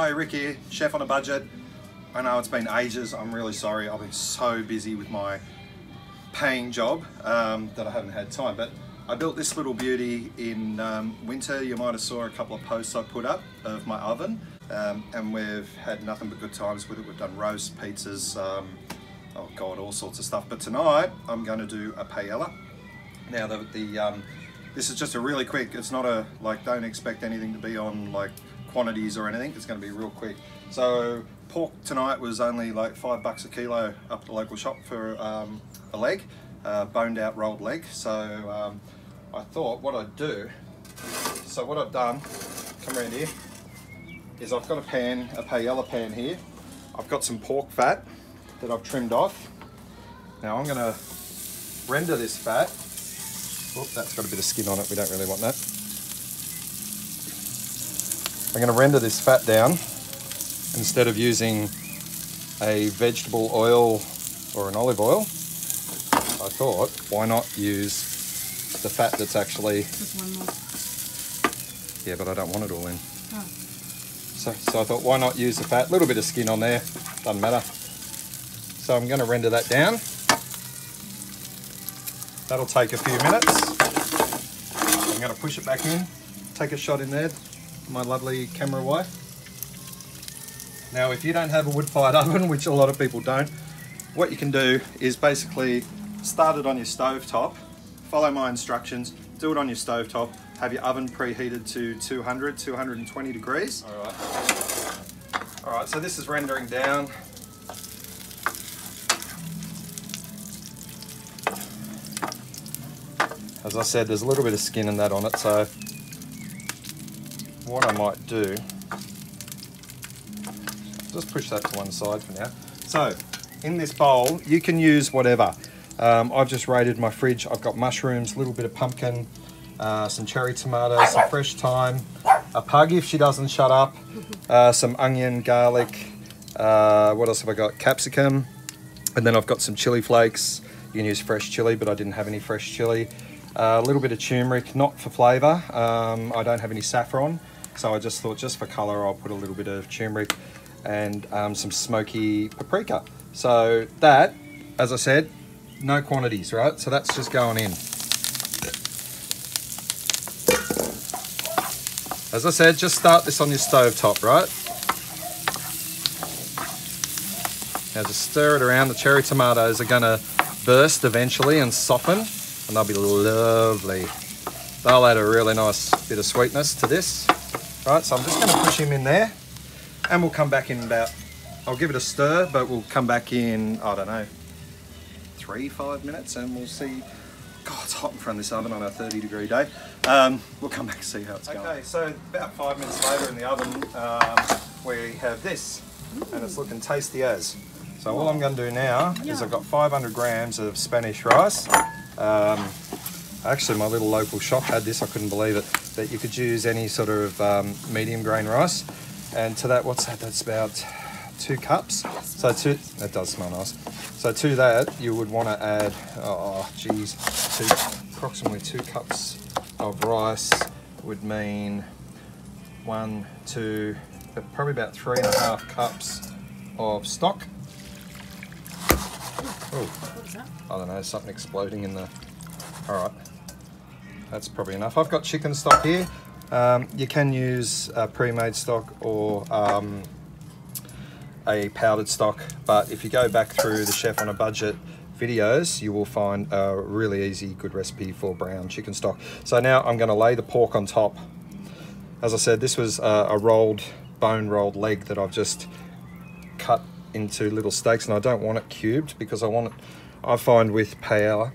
Hi, Rick here, chef on a budget. I know it's been ages, I'm really sorry. I've been so busy with my paying job that I haven't had time, but I built this little beauty in winter. You might have saw a couple of posts I put up of my oven, and we've had nothing but good times with it. We've done roast, pizzas, oh God, all sorts of stuff. But tonight I'm going to do a paella. Now this is just a really quick, it's not a, like, don't expect anything to be on like quantities or anything. It's going to be real quick. So pork tonight was only like $5 a kilo up at the local shop for a leg, boned out rolled leg. So I thought what I'd do, so what I've done, come around here, is I've got a pan, a paella pan here. I've got some pork fat that I've trimmed off. Now I'm going to render this fat. Oh, that's got a bit of skin on it, we don't really want that. I'm going to render this fat down. Instead of using a vegetable oil or an olive oil, I thought, why not use the fat that's actually... Just one more. Yeah, but I don't want it all in. Oh. So I thought, why not use the fat? A little bit of skin on there, doesn't matter. So I'm going to render that down. That'll take a few minutes. I'm going to push it back in, take a shot in there, my lovely camera wife. Now, if you don't have a wood-fired oven, which a lot of people don't, what you can do is basically start it on your stove top, follow my instructions, do it on your stove top, have your oven preheated to 200, 220 degrees. All right, so this is rendering down. As I said, there's a little bit of skin and that on it, so what I might do, just push that to one side for now. So, in this bowl, you can use whatever. I've just raided my fridge. I've got mushrooms, a little bit of pumpkin, some cherry tomatoes, some fresh thyme, a pug if she doesn't shut up, some onion, garlic, what else have I got? Capsicum, and then I've got some chili flakes. You can use fresh chili, but I didn't have any fresh chili. A little bit of turmeric, not for flavour. I don't have any saffron, so I just thought just for colour I'll put a little bit of turmeric and some smoky paprika. So that, as I said, no quantities, right? So that's just going in. As I said, just start this on your stove top, right? Now just stir it around. The cherry tomatoes are gonna burst eventually and soften, and they'll be lovely. They'll add a really nice bit of sweetness to this. Right, so I'm just gonna push him in there, and we'll come back in about, I'll give it a stir, but we'll come back in, I don't know, 3-5 minutes, and we'll see. God, it's hot in front of this oven on a 30-degree day. We'll come back and see how it's going. Okay, so about 5 minutes later in the oven, we have this, and it's looking tasty as. So all I'm going to do now is I've got 500 grams of Spanish rice. Actually, my little local shop had this, I couldn't believe it, that you could use any sort of medium grain rice. And to that, what's that? That's about 2 cups. So that does smell nice. So to that, you would want to add, oh geez, approximately 2 cups of rice would mean 1, 2, probably about 3.5 cups of stock. Oh, What's that? I don't know, something exploding in the... All right, that's probably enough. I've got chicken stock here. You can use pre-made stock or a powdered stock, but if you go back through the Chef on a Budget videos, you will find a really easy, good recipe for brown chicken stock. So now I'm going to lay the pork on top. As I said, this was a bone rolled leg that I've just cut into little steaks, and I don't want it cubed because I find with paella,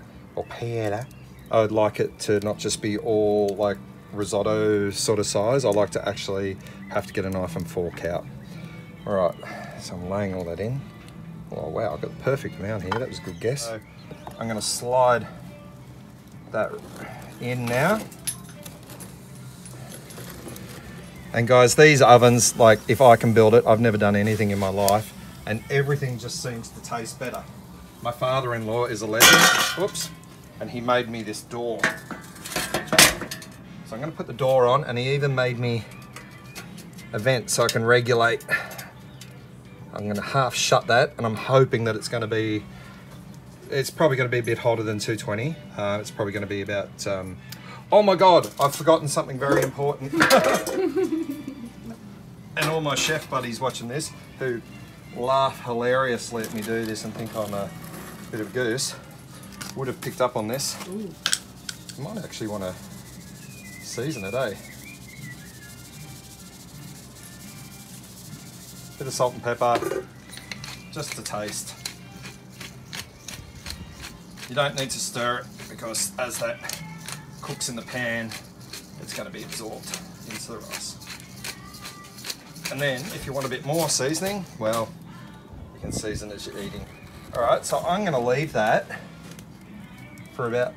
I would like it to not just be all like risotto sort of size. I like to actually have to get a knife and fork out. All right, so I'm laying all that in. Oh wow, I've got the perfect amount here. That was a good guess. So I'm going to slide that in now. And guys, these ovens, like if I can build it, I've never done anything in my life, and everything just seems to taste better. My father-in-law is a legend, whoops, and he made me this door. So I'm going to put the door on, and he even made me a vent so I can regulate. I'm going to half shut that, and I'm hoping that it's probably going to be a bit hotter than 220. It's probably going to be about, oh my God, I've forgotten something very important. And all my chef buddies watching this, who laugh hilariously at me do this and think I'm a bit of a goose, would have picked up on this. Ooh. You might actually want to season it, eh? Bit of salt and pepper, just to taste. You don't need to stir it because as that cooks in the pan, it's going to be absorbed into the rice. And then if you want a bit more seasoning, well, you can season as you're eating. All right, so I'm going to leave that for about,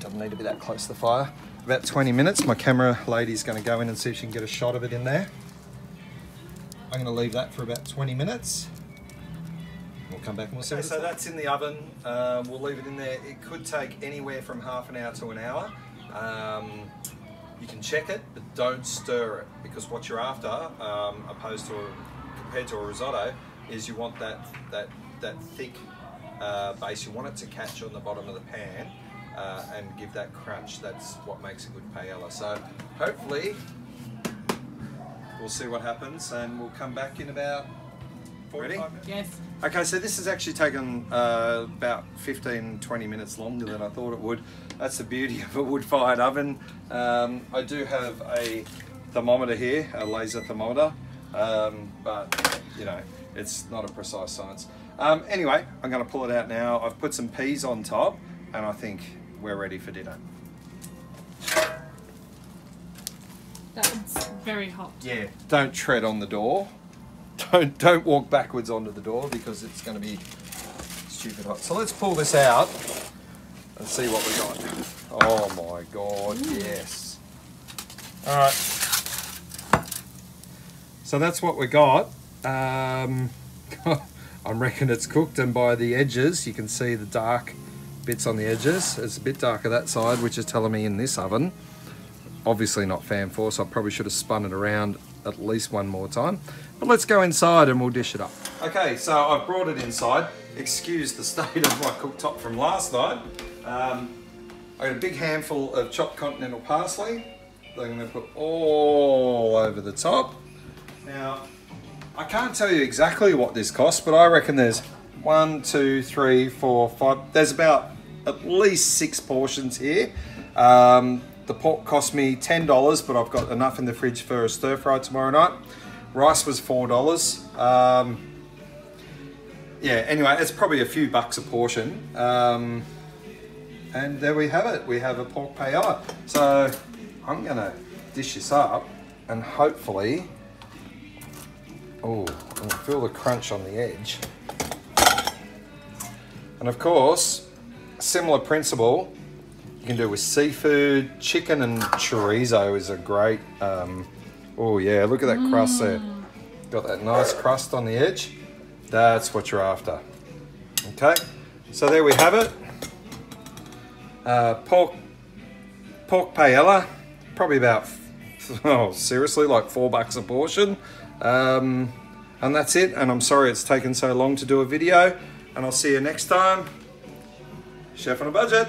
doesn't need to be that close to the fire, about 20 minutes. My camera lady's going to go in and see if she can get a shot of it in there. I'm going to leave that for about 20 minutes. We'll come back and we'll see. Okay, so that's in the oven. We'll leave it in there. It could take anywhere from half an hour to an hour. You can check it, but don't stir it, because what you're after, compared to a risotto, is you want that thick base. You want it to catch on the bottom of the pan and give that crunch. That's what makes a good paella. So hopefully we'll see what happens, and we'll come back in about 45 minutes. Yes. Okay, so this has actually taken about 15-20 minutes longer than I thought it would. That's the beauty of a wood-fired oven. I do have a thermometer here, a laser thermometer, but you know, it's not a precise science. Anyway, I'm going to pull it out now. I've put some peas on top, and I think we're ready for dinner. That's very hot. Yeah, don't tread on the door. Don't walk backwards onto the door, because it's going to be stupid hot. So let's pull this out and see what we got. Oh my God, yes. All right. So that's what we got. I reckon it's cooked, and by the edges you can see the dark bits on the edges. It's a bit darker that side, which is telling me in this oven. Obviously not fan force, I probably should have spun it around at least one more time. But let's go inside and we'll dish it up. Okay, so I've brought it inside. Excuse the state of my cooktop from last night. I got a big handful of chopped continental parsley that I'm going to put all over the top. Now, I can't tell you exactly what this costs, but I reckon there's 1, 2, 3, 4, 5. There's about at least 6 portions here. The pork cost me $10, but I've got enough in the fridge for a stir fry tomorrow night. Rice was $4. Yeah, anyway, it's probably a few bucks a portion. And there we have it. We have a pork paella. So I'm gonna dish this up, and hopefully, oh, I feel the crunch on the edge. And of course, similar principle, you can do it with seafood. Chicken and chorizo is a great, oh yeah, look at that crust there. Got that nice crust on the edge. That's what you're after. Okay, so there we have it. Pork paella, probably about, oh seriously, like $4 a portion. And that's it, and I'm sorry it's taken so long to do a video, and I'll see you next time. Chef on a budget.